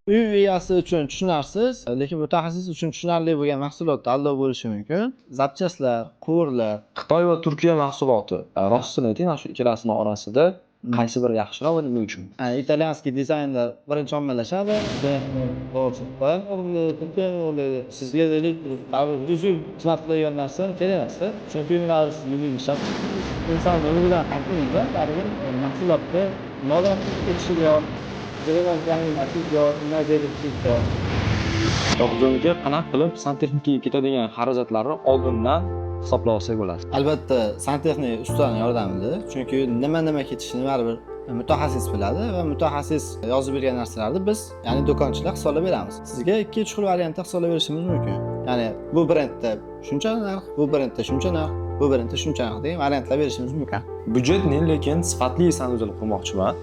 Uy egasi uchun tushunarsiz, lekin mutaxassis uchun tushunarli bo'lgan mahsulot tanlov bo'lishi mumkin. Zapchastlar, quvurlar. Xitoy va Turkiya mahsuloti. Rostini ayting, mana shu ikkalasining orasida qaysi biri yaxshiroq va nima uchun? İtalyanskiy dizaynlar birinchi ommalashadi. Sizga xizmat qiladigan narsa kerak emas. Chunki inson o'zidan qat'iy baribir mahsulotga nodonlik ketishiga O'zimizga qanaqa qilib santexnikaga ketadigan xarajatlarni oldindan hisoblab olsak bo'ladi. Albatta, santexnik ustaning yordamida. Chunki nima ketishini baribir mutaxassis biladi va mutaxassis yozib bergan narsalarni biz, ya'ni do'konchilar hisoblab beramiz. Sizga 2-3 xil variantda hisoblab berishimiz mumkin. Ya'ni bu brendda shuncha narx, bu brendda shuncha narx, bu brendda shuncha narx degan variantlar berishimiz mumkin. Byudjetni lekin sifatli sanuzel qilmoqchiman.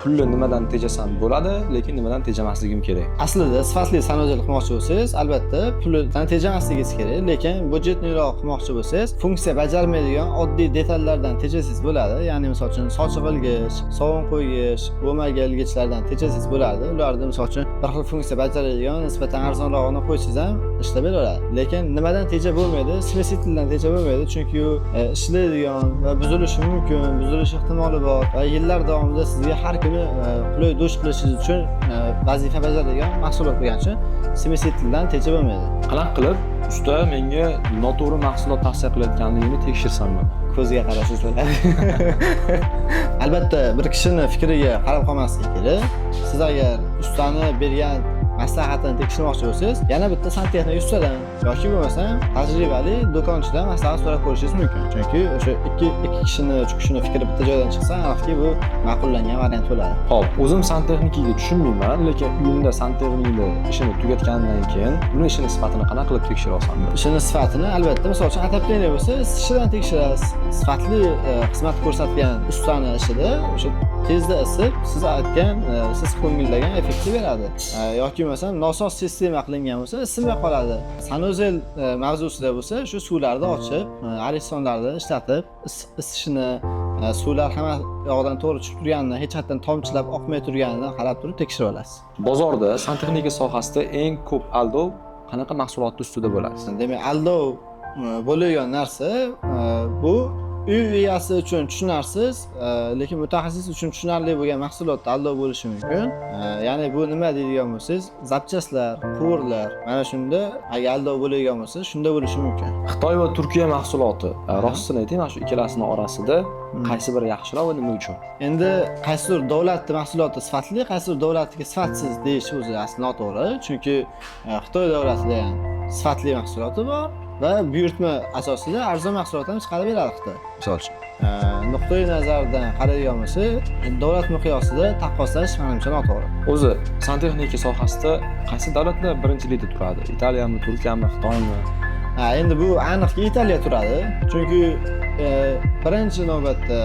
Pulni nimadan tejasam bo'ladi, lekin nimadan tejamasligim kerak. Aslida sifatli sanuzel qilmoqchi bo'lsangiz, albatta puldan tejamasligingiz kerak, lekin byudjetliroq qilmoqchi bo'lsangiz, funksiya bajarmaydigan oddiy detallardan tejasangiz bo'ladi. Ya'ni misol uchun sochiq ilgich, sovun qo'ygich, bo'lmagan ilgichlardan tejasangiz bo'ladi. Ularni misol uchun bir xil funksiya bajaradigan nisbatan arzonrog'ini qo'ysangiz ham ishlab beraveradi. Lekin nimadan teja bo'lmaydi? Smesitildan teja bo'lmaydi, chunki u ishlaydigan va buzilishi mumkin, buzilish ehtimoli bor va yillar davomida sizga har kuni qulay dush qilishingiz uchun vazifa bajaradigan mahsulot bo'lgani uchun smesitildan teja bo'lmaydi. Qanaqa qilib usta menga noto'g'ri mahsulot tavsiya qilayotganligini tekshirsam bo'ladi? Ko'ziga qarashingiz bo'ladi. Albatta, bir kishini fikriga qarab qolmaslik kerak. Siz agar ustani bergan maslahatini tekshirmoqchi bo'lsangiz, yana bitta santexnik ustadan yoki bo'lmasam tajribali do'konchidan maslahat so'rab ko'rishingiz mumkin. Chunki o'sha ikki kishini fikri bitta joydan chiqsa, aniqki bu ma'qullangan variant bo'ladi. Xo'p, o'zim santexnikaga tushunmayman, lekin uyimda santexnikni ishini tugatgandan keyin buni ishini sifatini qanaqa qilib tekshira olaman? Ishini sifatini albatta, misol uchun ataplayni bo'lsa, isishidan tekshirasiz. Sifatli xizmat ko'rsatgan ustani ishida o'sha tezda isib, siz aytgan, siz ko'ngillagan effektni beradi. Yoki masalan nosoz sistema qilingan bo'lsa, isimay qoladi. Sanuzel mavzusida bo'lsa, shu suvlarni ochib, arizonlarni ishlatib, isishini, suvlar hamma yog'dan to'g'ri chiqib turganini, hech qayerdan tomchilab oqmay turganini qarab turib tekshirib olasiz. Bozorda santexnika sohasida eng ko'p aldov qanaqa mahsulotlar ustida bo'ladi? Demak, aldov bo'lgan narsa bu uy egasi uchun tushunarsiz, lekin mutaxassis uchun tushunarli bo'lgan mahsulotda aldov bo'lishi mumkin. Ya'ni bu nima deydigan bo'lsangiz, zapchastlar, quvurlar, mana shunda agar aldov bo'lgan bo'lsa, shunda bo'lishi mumkin. Xitoy va Turkiya mahsuloti. Rostini ayting, mana shu ikkalasining orasida qaysi biri yaxshiroq va nima uchun? Endi qaysidir davlatning mahsuloti sifatli, qaysidir davlatga sifatsiz deyish o'zi aslida noto'g'ri. Chunki Xitoy davlatida ham sifatli mahsuloti bor va buyurtma asosida arzon mahsulotlar chiqarib beradi Xitoy. Misol uchun, nuqtai nazardan qaraydigan bo'lsa, davlat miqyosida taqqoslash menimcha noto'g'ri. O'zi santexnika sohasida qaysi davlatlar birinchilikda turadi? Italiyami, Turkiyami, Xitoymi? Endi bu aniqki Italiya turadi. Chunki birinchi navbatda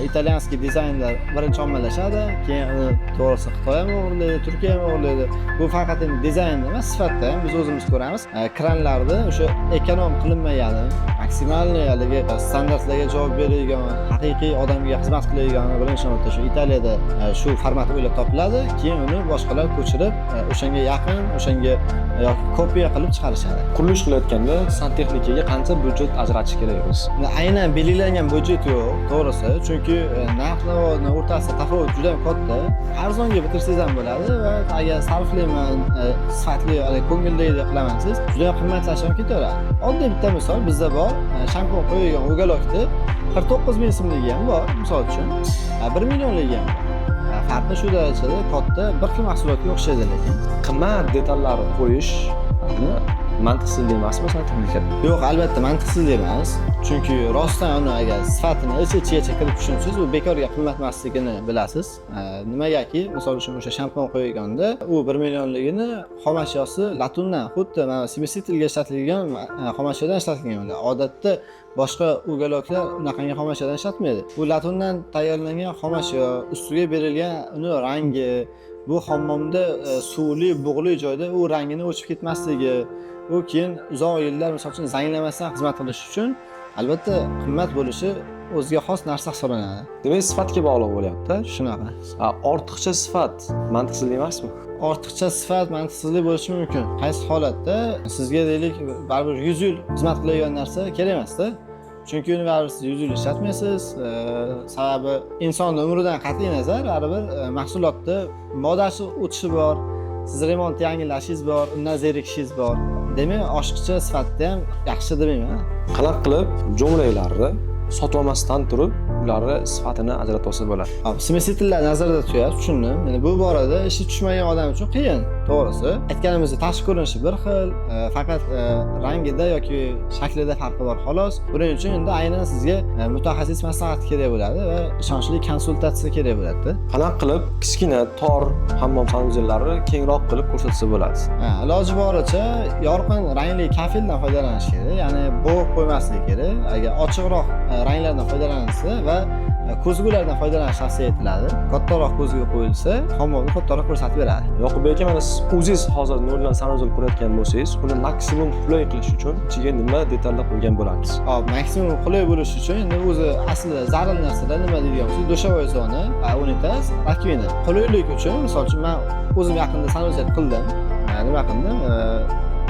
italyanskiy dizaynlar birinchi ommalashadi, keyin to'g'risi Xitoy ham o'g'irlaydi, Turkiya ham o'g'irlaydi. Bu faqat endi dizayn emas, sifatda ham biz o'zimiz ko'ramiz. Kranlarni o'sha ekonom qilinmagani, maksimalniy haligi standartlarga javob beradigan, haqiqiy odamga xizmat qiladigan birinchi navbatda shu Italiyada shu format o'ylab topiladi, keyin uni boshqalar ko'chirib, o'shanga yaqin, o'shanga yoki kopiya qilib chiqarishadi. Qurilish qilayotganda santexnikaga qancha byudjet ajratish kerak o'zi? Aynan belgilangan byudjet yo'q, to'g'risi. Chunki narx-navoni o'rtasida tafovut juda katta. Arzonga bitirsangiz ham bo'ladi va agar sarflayman, sifatli, ko'ngilliga qilaman siz, juda qimmatlashi ham ketaveradi. Oddiy bitta misol bizda bor, shampun qo'yilgan ugalokni 49 ming so'mligi ham bor, misol uchun. 1 millionligi ham bor. Farqi shu darajada katta, bir xil mahsulotga o'xshaydi lekin. Qimmat detallar qo'yish mantiqsiz emasmi santexnikada? Yo'q, albatta mantiqsiz emas. Chunki rostdan uni agar sifatini ichigacha kirib tushunsangiz, u bekorga qimmat emasligini bilasiz. Nimagaki, misol uchun o'sha shampun qo'yganda, u 1 millionligini xom ashyosi latundan, xuddi mana semisetilga ishlatilgan xom ashyodan ishlatilgan bo'ladi. Odatda boshqa ugaloklar unaqangi xom ashyodan ishlatmaydi. Bu latundan tayyorlangan xom ashyo, ustiga berilgan uni rangi, bu hammomda suvli, bug'li joyda u rangini o'chib ketmasligi, u keyin uzoq yillar misol uchun zanglamasdan xizmat qilish uchun albatta qimmat bo'lishi o'ziga xos narsa hisoblanadi. Demak, sifatga bog'liq bo'lyapti. Shunaqa. Ortiqcha sifat mantiqsizlik emasmi? Ortiqcha sifat mantiqsizlik bo'lishi mumkin. Qaysi holatda sizga deylik baribir 100 yil xizmat qilayotgan narsa kerak emas-da. Chunki uni baribir siz 100 yil ishlatmaysiz. Sababi insonning umridan qat'iy nazar baribir mahsulotda modasi o'tishi bor. Siz remont yangilashingiz bor, undan zerikishingiz bor. Demak, oshiqcha sifatda ham yaxshi demayman. Qanaqa qilib jo'mraklarni sotib olmasdan turib, ularni sifatini ajratib olsa bo'ladi? Hop, smesitillar nazarda tutyapsiz, tushundim. Ya'ni bu borada ishi tushmagan odam uchun qiyin, to'g'risi. Aytganimizdek, tashqi ko'rinishi bir xil, faqat rangida yoki shaklida farqi bor xolos. Buning uchun endi aynan sizga mutaxassis maslahati kerak bo'ladi va ishonchli konsultatsiya kerak bo'ladi. Qanaqa qilib kichkina tor hammom sanuzellarini kengroq qilib ko'rsatsa bo'ladi? Iloji boricha yorqin rangli kafildan foydalanish kerak, ya'ni bo'g'ib qo'ymaslik kerak. Agar ochiqroq ranglardan foydalanilsa va ko'zgulardan foydalanish tavsiya etiladi. Kattaroq ko'zgu qo'yilsa, hammomni kattaroq ko'rsatib beradi. Yoqubek aka, mana siz o'zingiz hozir noldan sanuzel qurayotgan bo'lsangiz, uni maksimum qulay qilish uchun ichiga nima detallar qo'ygan bo'lasiz? Hop, maksimum qulay bo'lish uchun endi o'zi aslida zarur narsalar nima deydigan bo'lsak, dushovoy zona, unitaz, rakvina. Qulaylik uchun, misol uchun men o'zim yaqinda sanuzel qildim. Nima qildim?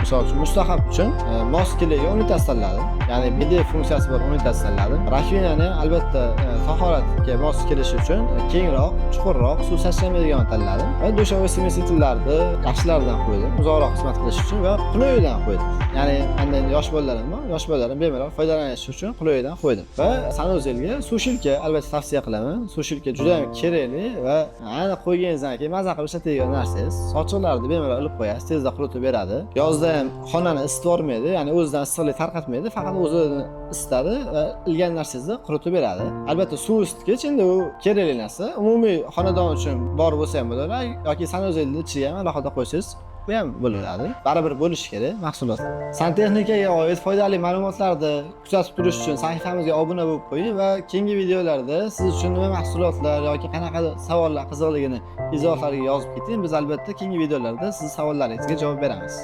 Misol uchun mustahab uchun mos keladigan unitaz tanladim. Ya'ni BD funksiyasi bor unitaz tanladim. Rakvinani albatta tahoratga mos kelishi uchun kengroq, chuqurroq, suv sachramaydigan tanladim. Va dushovoy smesitillarni yaxshilaridan qo'ydim. Uzoqroq xizmat qilish uchun va qulaydan qo'ydim. Ya'ni endi yosh bolalarim bor, yosh bolalarim bemalol foydalanishi uchun qulaydan qo'ydim. Va sanuzelga sushilka albatta tavsiya qilaman. Sushilka juda ham kerakli va aniq qo'yganingizdan keyin maza qilib ishlatadigan narsangiz. Sochiqlarni bemalol ilib qo'yasiz, tezda quritib beradi. Yozda ham xonani isitib yormaydi, ya'ni o'zidan issiqlik tarqatmaydi, faqat o'zini isitadi va ilgan narsangizni quritib beradi. Albatta suv isitgich endi u kerakli narsa. Umumiy xonadon uchun bor bo'lsa ham bo'ladi yoki sanuzelni ichiga ham alohida qo'ysangiz bu ham bo'ladi. Baribir bo'lishi kerak mahsulot. Santexnikaga oid foydali ma'lumotlarni kuzatib turish uchun sahifamizga obuna bo'lib qo'ying va keyingi videolarda siz uchun nima mahsulotlar yoki qanaqa savollar qiziqligini izohlarga yozib keting. Biz albatta keyingi videolarda siz savollaringizga javob beramiz.